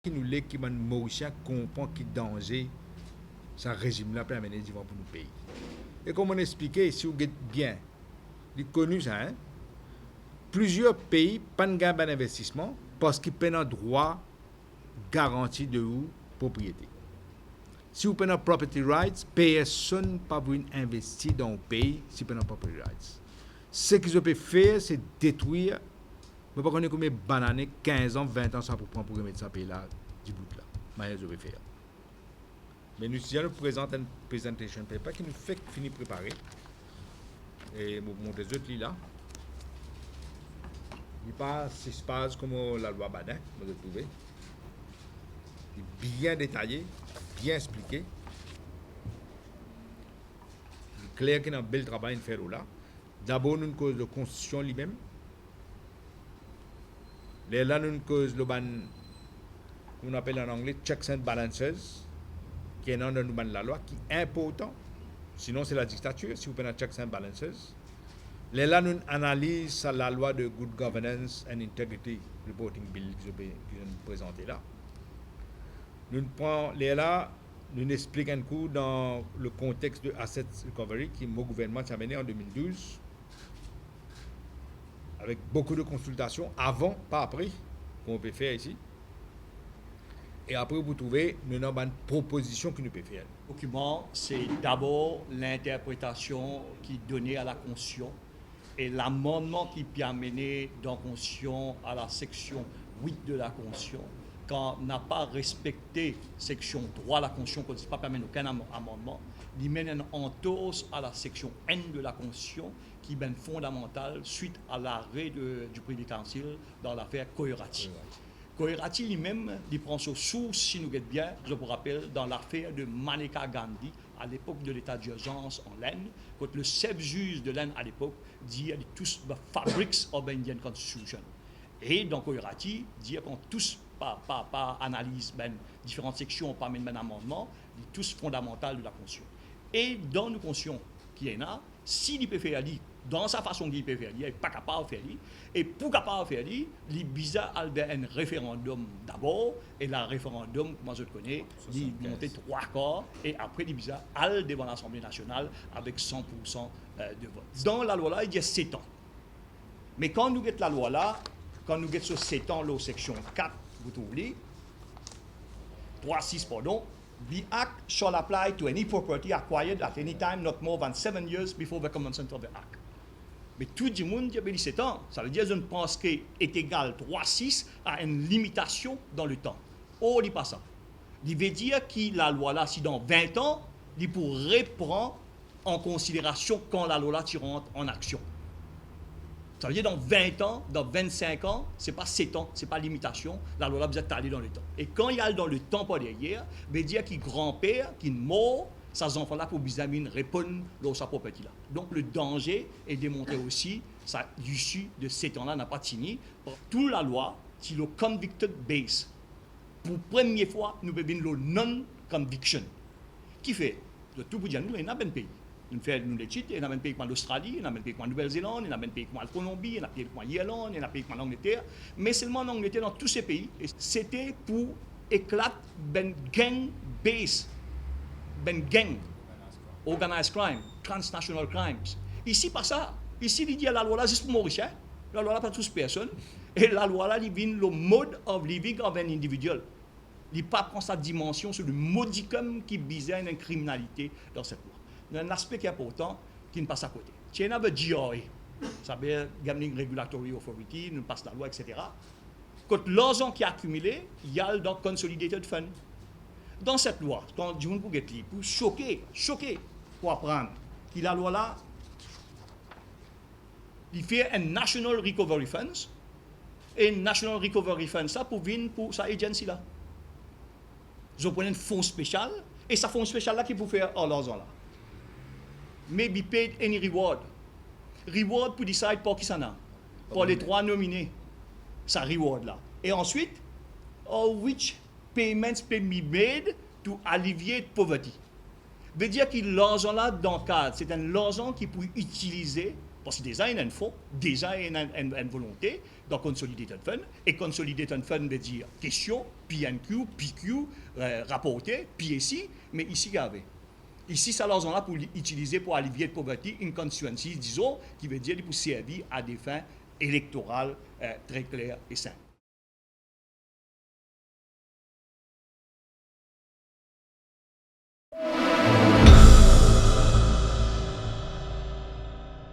qui nous l'est qui man Mauricien comprend qui danger ce régime-là peut amener devant pour nous pays. Et comme on expliquait, si vous êtes bien, vous connu ça, hein? Plusieurs pays pas de gain d'investissement parce qu'ils prennent un droit garanti de vous propriété. Si vous prenez property rights, personne ne peut investir dans le pays si vous prenez property rights. Ce qu'ils peuvent faire, c'est détruire. Je ne sais pas combien de bananes, 15 ans, 20 ans, ça pour prendre pour remettre ce pays-là du bout là. Mais je vais faire. Mais nous, si nous présentons une presentation paper qui nous fait finir préparer, et vous montrez les autres là, il passe 6 pages comme la loi Badin, vous avez trouvé. Il est bien détaillé, bien expliqué. Il est clair qu'il y a un bel travail à faire là. D'abord, nous cause de constitution lui-même. Là, nous cause le ban, qu'on appelle en anglais checks and balances, qui est dans la loi, qui est important. Sinon, c'est la dictature, si vous prenez checks and balances. Là, nous analysons la loi de Good Governance and Integrity Reporting Bill que je vais présenter là. Nous prenons là, nous expliquons un coup dans le contexte de Asset Recovery qui mon gouvernement a mené en 2012, avec beaucoup de consultations, avant, pas après, qu'on peut faire ici. Et après, vous trouvez une proposition que nous pouvons faire. Le document, c'est d'abord l'interprétation qui est donnée à la Constitution et l'amendement qui peut amener dans la Constitution à la section 8 de la Constitution. Quand on n'a pas respecté section 3 de la Constitution, qu'on ne pas permettre aucun amendement, il mène en entorse à la section N de la Constitution qui est fondamentale suite à l'arrêt du président Council dans l'affaire Koirati. Koirati lui-même, il prend sa source, si nous regardons bien, je vous rappelle, dans l'affaire de Maneka Gandhi, à l'époque de l'état d'urgence en l'Inde, quand le chef juge de l'Inde à l'époque dit qu'il tous fabrics of Indian Constitution. Et dans Koirati, dit qu'on tous pas analyse différentes sections, pas même un amendement, dit tous fondamental de la Constitution. Et dans nos constitutions qui est là, si il peut faire dans sa façon qu'il peut faire, il n'est pas capable de faire. Et pour capable de faire, il est bizarre un référendum d'abord, et le référendum, moi je le connais, il montait 3 quarts, et après il est bizarre, aller devant l'Assemblée nationale avec 100% de vote. Dans la loi là, il y a 7 ans. Mais quand nous avons la loi là, quand nous avons sur 7 ans, la section 4, vous trouvez, 3.6, pardon, the act shall apply to any property acquired at any time not more than 7 years before the commencement of the act. Mais tout le monde dit 17 ans. Ça veut dire que je ne pense qu'il est égal 3.6 à une limitation dans le temps. Oh, il n'est pas ça. Il veut dire que la loi là, si dans 20 ans, il pourrait prendre en considération quand la loi là rentre en action. Ça veut dire dans 20 ans, dans 25 ans, ce n'est pas 7 ans, ce n'est pas limitation, la loi là vous êtes allé dans le temps. Et quand il y a dans le temps par derrière, il veut dire qu'il grand-père, qu'il mort, ces enfants-là pour bizamine répondre dans sa propriété là. Donc le danger est démontré aussi, ça l'issue de 7 ans-là n'a pas fini. Toute la loi, c'est le convicted base. Pour la première fois, nous avons le non-conviction. Qui fait, de tout pour dire, nous, il y a un pays. Nous faisons l'étude, il y a un pays comme l'Australie, il y a un pays comme la Nouvelle-Zélande, il y a un pays comme la Colombie, il y a un pays comme l'Irlande, il y a un pays comme l'Angleterre. Mais seulement en Angleterre, dans tous ces pays, c'était pour éclater une gang base. Ben gang, organized crime, transnational crimes. Ici, pas ça. Ici, il dit la loi là juste pour Mauricien. La loi là pas tous personnes. Et la loi là, il vient le mode of living of an individual. Il pas prend sa dimension sur le modicum qui visait une criminalité dans cette loi. Il y a un aspect qui est important qui ne passe à côté. Il y a le GRA, ça veut dire Gambling Regulatory Authority, nous passe la loi, etc. Quand l'argent qui est accumulé, il y a le Consolidated Fund. Dans cette loi, quand je vous dis pour choquer, pour apprendre, que la loi là, il fait un National Recovery Funds, et un National Recovery Funds, ça pour venir pour sa agency là. Ils ont pris un fonds spécial, et ce fonds spécial là qui peut faire l'argent là. Maybe paid any reward. Reward pour décider pour qui ça n'a. Pour les 3 nominés, ça reward là. Et ensuite, which payments may be made to alleviate poverty. Veut dire que l'argent là dans le cadre, c'est un argent qui peut utiliser Parce que déjà, il y a une fond, déjà, il y a une volonté de consolider un fund. Et consolider un fund veut dire question, PNQ, PQ, rapporter, PSI, mais ici, il y avait. Ici, ça leur a pour utiliser pour allévier la pauvreté une constituency, disons, qui veut dire pour servir à des fins électorales très claires et simples.